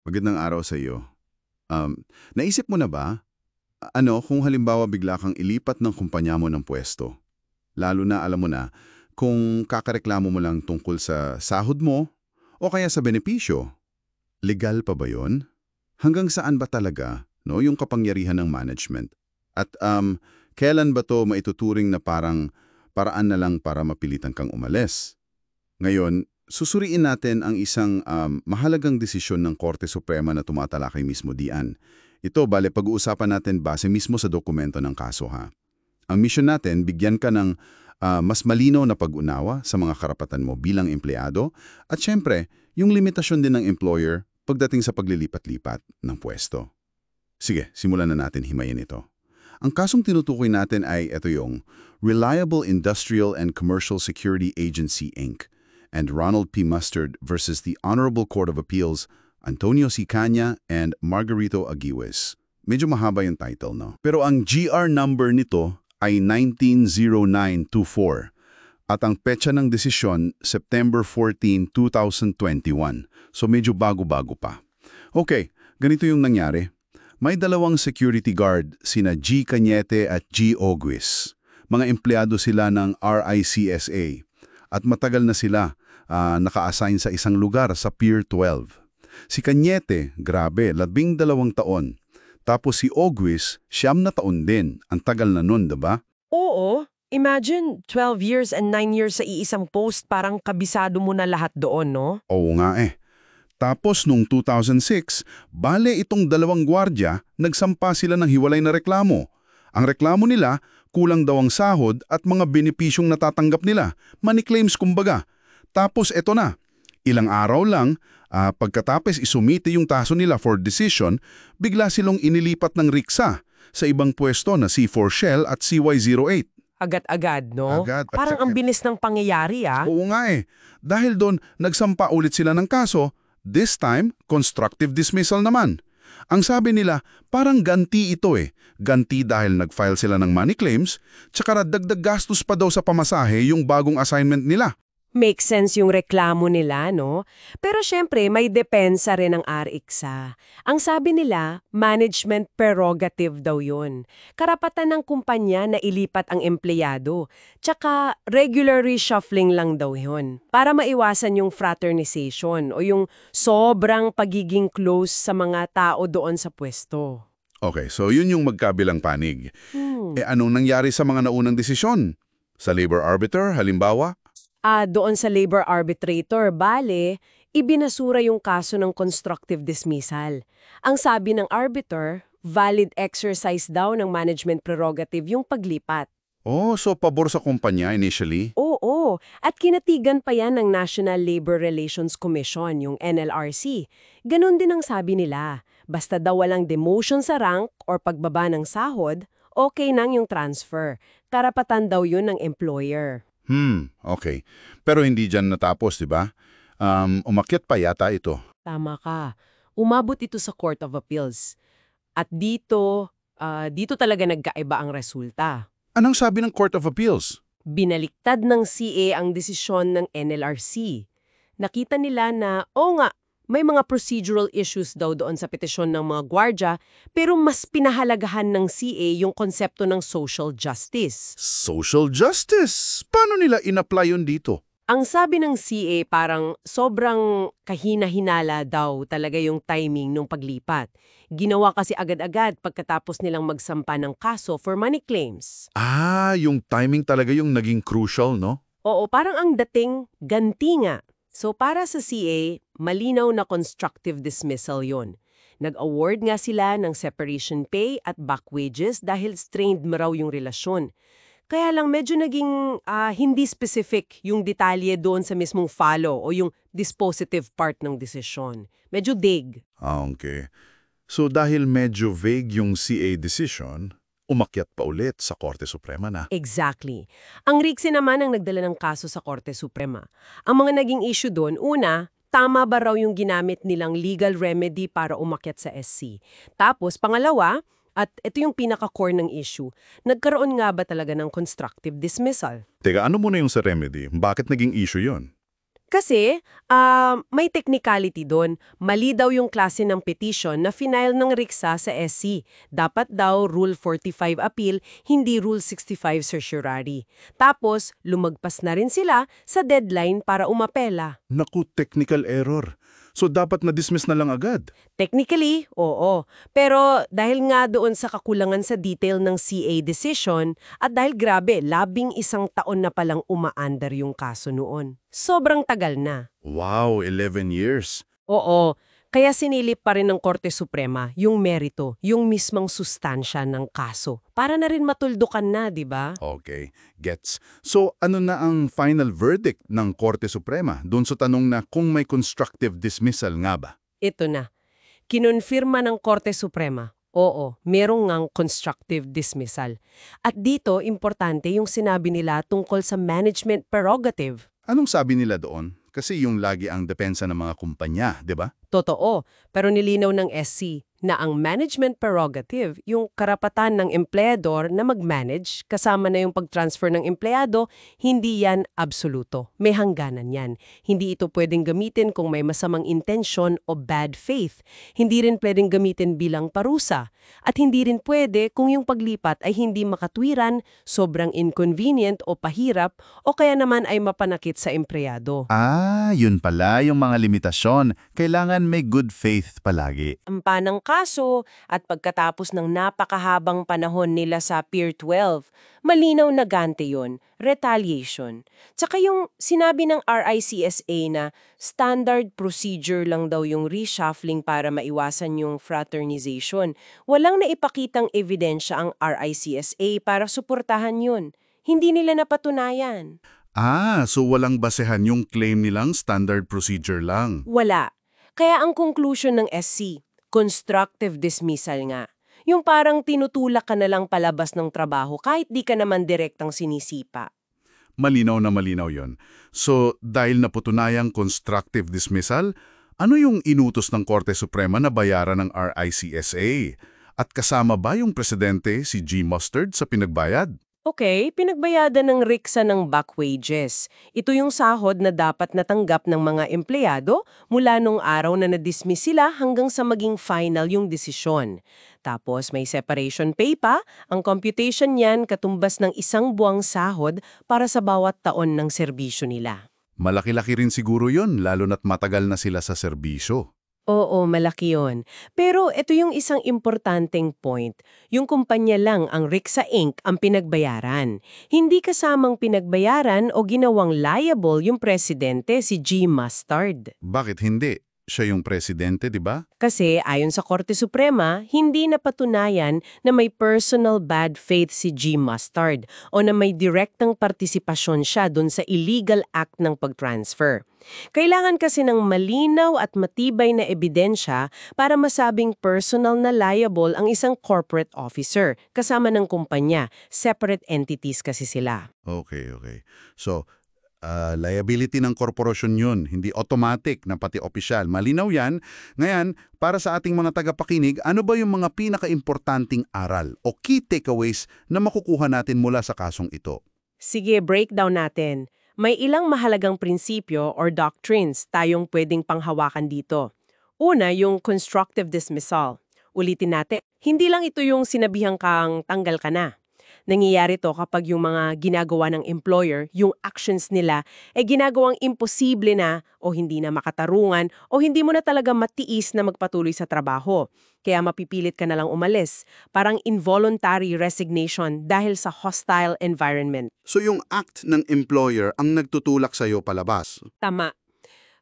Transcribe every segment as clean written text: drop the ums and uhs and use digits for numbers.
Magandang araw sa iyo. Naisip mo na ba, kung halimbawa bigla kang ilipat ng kumpanya mo ng pwesto? Lalo na, alam mo na, kung kakareklamo mo lang tungkol sa sahod mo o kaya sa benepisyo, legal pa ba yon? Hanggang saan ba talaga yung kapangyarihan ng management? At kailan ba to maituturing na parang paraan na lang para mapilitan kang umalis? Ngayon, susuriin natin ang isang mahalagang desisyon ng Korte Suprema na tumatalakay mismo diyan. Ito, bale, pag-uusapan natin base mismo sa dokumento ng kaso, ha. Ang misyon natin, bigyan ka ng mas malinaw na pag-unawa sa mga karapatan mo bilang empleyado at syempre, yung limitasyon din ng employer pagdating sa paglilipat-lipat ng pwesto. Sige, simulan na natin himayin ito. Ang kasong tinutukoy natin ay ito yung Reliable Industrial and Commercial Security Agency, Inc. and Ronald P. Mustard versus the Honorable Court of Appeals, Antonio C. Caña and Margarito Aguiwes. Medyo mahaba yung title, no? Pero ang GR number nito ay 190924 at ang petsa ng desisyon, September 14, 2021. So medyo bago-bago pa. Okay, ganito yung nangyari. May dalawang security guard, sina G. Cañete at G. Oguis. Mga empleyado sila ng RICSA at matagal na sila naka-assign sa isang lugar sa Pier 12. Si Cañete, grabe, 12 taon. Tapos si Oguis, 9 na taon din. Ang tagal na nun, diba? Oo. Imagine, 12 years and 9 years sa iisang post, parang kabisado mo na lahat doon, no? Oo nga eh. Tapos nung 2006, bale itong dalawang gwardya, nagsampa sila ng hiwalay na reklamo. Ang reklamo nila, kulang daw ang sahod at mga benepisyong natatanggap nila. Money claims kumbaga. Tapos eto na, ilang araw lang, pagkatapos isumite yung kaso nila for decision, bigla silang inilipat ng riksa sa ibang pwesto na C4 Shell at CY08. Agad-agad, no? Agad. Parang ang bilis ng pangyayari, ah. Oo nga eh. Dahil doon, nagsampa ulit sila ng kaso, this time, constructive dismissal naman. Ang sabi nila, parang ganti ito eh. Ganti dahil nag-file sila ng money claims, tsaka dagdag gastos pa daw sa pamasahe yung bagong assignment nila. Make sense yung reklamo nila, no? Pero syempre, may depensa rin ang RICSA. Ang sabi nila, management prerogative daw yun. Karapatan ng kumpanya na ilipat ang empleyado. Tsaka regular reshuffling lang daw yun. Para maiwasan yung fraternization o yung sobrang pagiging close sa mga tao doon sa pwesto. Okay, so yun yung magkabilang panig. Anong nangyari sa mga naunang desisyon? Sa labor arbiter, halimbawa? Doon sa labor arbitrator, bale, ibinasura yung kaso ng constructive dismissal. Ang sabi ng arbiter, valid exercise daw ng management prerogative yung paglipat. Oh, so pabor sa kumpanya initially? Oo, at kinatigan pa yan ng National Labor Relations Commission, yung NLRC. Ganon din ang sabi nila. Basta daw walang demotion sa rank or pagbaba ng sahod, okay nang yung transfer. Karapatan daw yun ng employer. Okay. Pero hindi dyan natapos, di ba? Umakyat pa yata ito. Tama ka. Umabot ito sa Court of Appeals. At dito talaga nagkaiba ang resulta. Anong sabi ng Court of Appeals? Binaliktad ng CA ang desisyon ng NLRC. Nakita nila na, may mga procedural issues daw doon sa petisyon ng mga gwardya, pero mas pinahalagahan ng CA yung konsepto ng social justice. Social justice? Paano nila in-apply yun dito? Ang sabi ng CA parang sobrang kahina-hinala daw talaga yung timing ng paglipat. Ginawa kasi agad-agad pagkatapos nilang magsampa ng kaso for money claims. Yung timing talaga yung naging crucial, no? Oo, parang ang dating ganti nga. So para sa CA, malinaw na constructive dismissal yon. Nag-award nga sila ng separation pay at back wages dahil strained mo raw yung relasyon. Kaya lang medyo naging hindi specific yung detalye doon sa mismong follow o yung dispositive part ng desisyon. Medyo vague. Okay. So dahil medyo vague yung CA decision, umakyat pa ulit sa Korte Suprema na. Exactly. Ang RICSA naman ang nagdala ng kaso sa Korte Suprema. Ang mga naging issue doon, una, tama ba raw yung ginamit nilang legal remedy para umakyat sa SC? Tapos, pangalawa, at ito yung pinaka-core ng issue, nagkaroon nga ba talaga ng constructive dismissal? Teka, ano muna yung sa remedy? Bakit naging issue yon? Kasi, may technicality doon. Mali daw yung klase ng petition na final ng RICSA sa SC. Dapat daw Rule 45 appeal, hindi Rule 65 certiorari. Tapos, lumagpas na rin sila sa deadline para umapela. Naku, technical error. So dapat na-dismiss na lang agad. Technically, oo. Pero dahil nga doon sa kakulangan sa detail ng CA decision, at dahil grabe, 11 taon na palang umaandar yung kaso noon. Sobrang tagal na. Wow, 11 years. Oo. Kaya sinilip pa rin ng Korte Suprema yung merito, yung mismong sustansya ng kaso. Para na rin matuldukan na, di ba? Okay, gets. So ano na ang final verdict ng Korte Suprema dun sa tanong na kung may constructive dismissal nga ba? Ito na. Kinonfirma ng Korte Suprema. Oo, merong ngang constructive dismissal. At dito, importante yung sinabi nila tungkol sa management prerogative. Anong sabi nila doon? Kasi yung lagi ang depensa ng mga kumpanya, di ba? Totoo, pero nilinaw ng SC na ang management prerogative, yung karapatan ng empleyador na mag-manage, kasama na yung pag-transfer ng empleyado, hindi yan absoluto. May hangganan yan. Hindi ito pwedeng gamitin kung may masamang intensyon o bad faith. Hindi rin pwedeng gamitin bilang parusa. At hindi rin pwede kung yung paglipat ay hindi makatwiran, sobrang inconvenient o pahirap, o kaya naman ay mapanakit sa empleyado. Yun pala yung mga limitasyon. Kailangan may good faith palagi. Ang panang kaso at pagkatapos ng napakahabang panahon nila sa Pier 12, malinaw na gante yun, retaliation. Tsaka yung sinabi ng RICSA na standard procedure lang daw yung reshuffling para maiwasan yung fraternization. Walang naipakitang ebidensya ang RICSA para suportahan yun. Hindi nila napatunayan. So walang basehan yung claim nilang standard procedure lang. Wala. Kaya ang conclusion ng SC, constructive dismissal nga. Yung parang tinutulak ka na lang palabas ng trabaho kahit di ka naman direktang sinisipa. Malinaw na malinaw yon. So dahil naputunayang constructive dismissal, ano yung inutos ng Korte Suprema na bayaran ng RICSA? At kasama ba yung presidente si G. Mustard sa pinagbayad? Okay, pinagbayadan ng RICSA ng back wages. Ito yung sahod na dapat natanggap ng mga empleyado mula nung araw na na-dismiss sila hanggang sa maging final yung desisyon. Tapos may separation pay pa, ang computation niyan katumbas ng 1 buwang sahod para sa bawat taon ng serbisyo nila. Malaki-laki rin siguro yon, lalo na't matagal na sila sa serbisyo. Oo, malaki yun. Pero ito yung isang importanteng point. Yung kumpanya lang ang RICSA Inc. ang pinagbayaran. Hindi kasamang pinagbayaran o ginawang liable yung presidente si G. Mustard. Bakit hindi? Siya yung presidente, di ba? Kasi ayon sa Korte Suprema, hindi napatunayan na may personal bad faith si G. Mustard o na may direktang partisipasyon siya dun sa illegal act ng pag-transfer. Kailangan kasi ng malinaw at matibay na ebidensya para masabing personal na liable ang isang corporate officer kasama ng kumpanya. Separate entities kasi sila. Okay. So, liability ng korporasyon yun, hindi automatic na pati opisyal. Malinaw yan. Ngayon, para sa ating mga tagapakinig, ano ba yung mga pinaka-importanting aral o key takeaways na makukuha natin mula sa kasong ito? Sige, breakdown natin. May ilang mahalagang prinsipyo or doctrines tayong pwedeng panghawakan dito. Una, yung constructive dismissal. Ulitin natin, hindi lang ito yung sinabihang kang tanggal ka na. Nangyayari to kapag yung mga ginagawa ng employer, yung actions nila, ginagawang imposible na o hindi na makatarungan o hindi mo na talaga matiis na magpatuloy sa trabaho. Kaya mapipilit ka na lang umalis. Parang involuntary resignation dahil sa hostile environment. So yung act ng employer ang nagtutulak sa'yo palabas. Tama.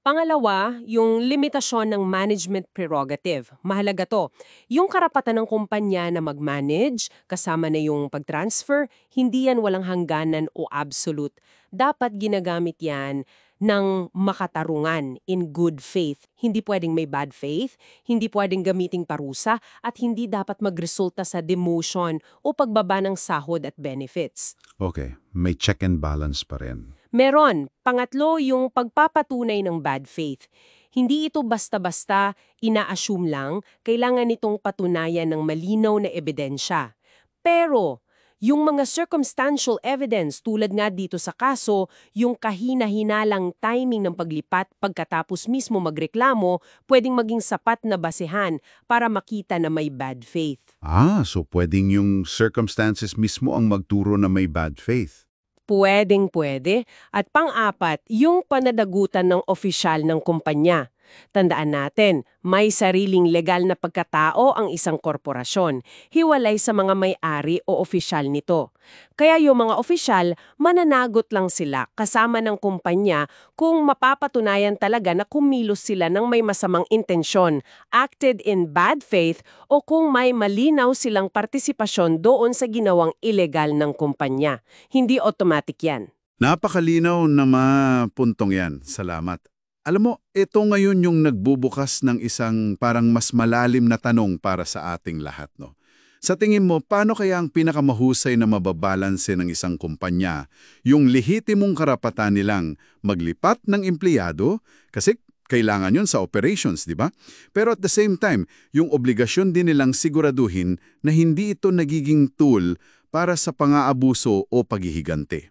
Pangalawa, yung limitasyon ng management prerogative. Mahalaga to. Yung karapatan ng kumpanya na mag-manage, kasama na yung pag-transfer, hindi yan walang hangganan o absolute. Dapat ginagamit yan ng makatarungan, in good faith. Hindi pwedeng may bad faith, hindi pwedeng gamiting parusa, at hindi dapat magresulta sa demotion o pagbaba ng sahod at benefits. Okay, may check and balance pa rin. Meron. Pangatlo, yung pagpapatunay ng bad faith. Hindi ito basta-basta ina-assume lang, kailangan nitong patunayan ng malinaw na ebidensya. Pero, Yung mga circumstantial evidence tulad nga dito sa kaso, yung kahina-hinalang timing ng paglipat pagkatapos mismo magreklamo, pwedeng maging sapat na basehan para makita na may bad faith. So pwedeng yung circumstances mismo ang magturo na may bad faith. Pwedeng-pwede. At pang-apat, yung panadagutan ng opisyal ng kumpanya. Tandaan natin, may sariling legal na pagkatao ang isang korporasyon, hiwalay sa mga may-ari o opisyal nito. Kaya yung mga opisyal, mananagot lang sila kasama ng kumpanya kung mapapatunayan talaga na kumilos sila ng may masamang intensyon, acted in bad faith, o kung may malinaw silang partisipasyon doon sa ginawang ilegal ng kumpanya. Hindi automatic yan. Napakalinaw na mapuntong yan. Salamat. Alam mo, ito ngayon yung nagbubukas ng isang parang mas malalim na tanong para sa ating lahat, no? Sa tingin mo, paano kaya ang pinakamahusay na mababalanse ng isang kumpanya yung lehitimong karapatan nilang maglipat ng empleyado? Kasi kailangan yun sa operations, di ba? Pero at the same time, yung obligasyon din nilang siguraduhin na hindi ito nagiging tool para sa pang-aabuso o paghihigante.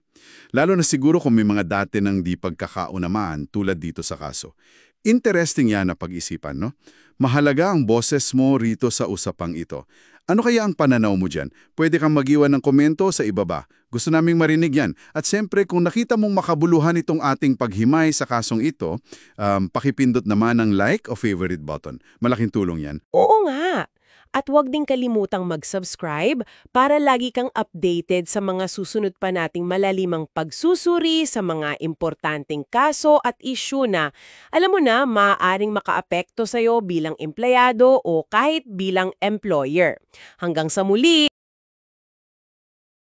Lalo na siguro kung may mga dati ng di pagkakaunamaan tulad dito sa kaso. Interesting yan na pag-isipan, no? Mahalaga ang boses mo rito sa usapang ito. Ano kaya ang pananaw mo dyan? Pwede kang mag-iwan ng komento sa ibaba. Gusto naming marinig yan. At siyempre, kung nakita mong makabuluhan itong ating paghimay sa kasong ito, pakipindot naman ng like o favorite button. Malaking tulong yan. Oo nga! At huwag din kalimutang mag-subscribe para lagi kang updated sa mga susunod pa nating malalimang pagsusuri sa mga importanteng kaso at issue na, alam mo na, maaaring makaapekto sa'yo bilang empleyado o kahit bilang employer. Hanggang sa muli!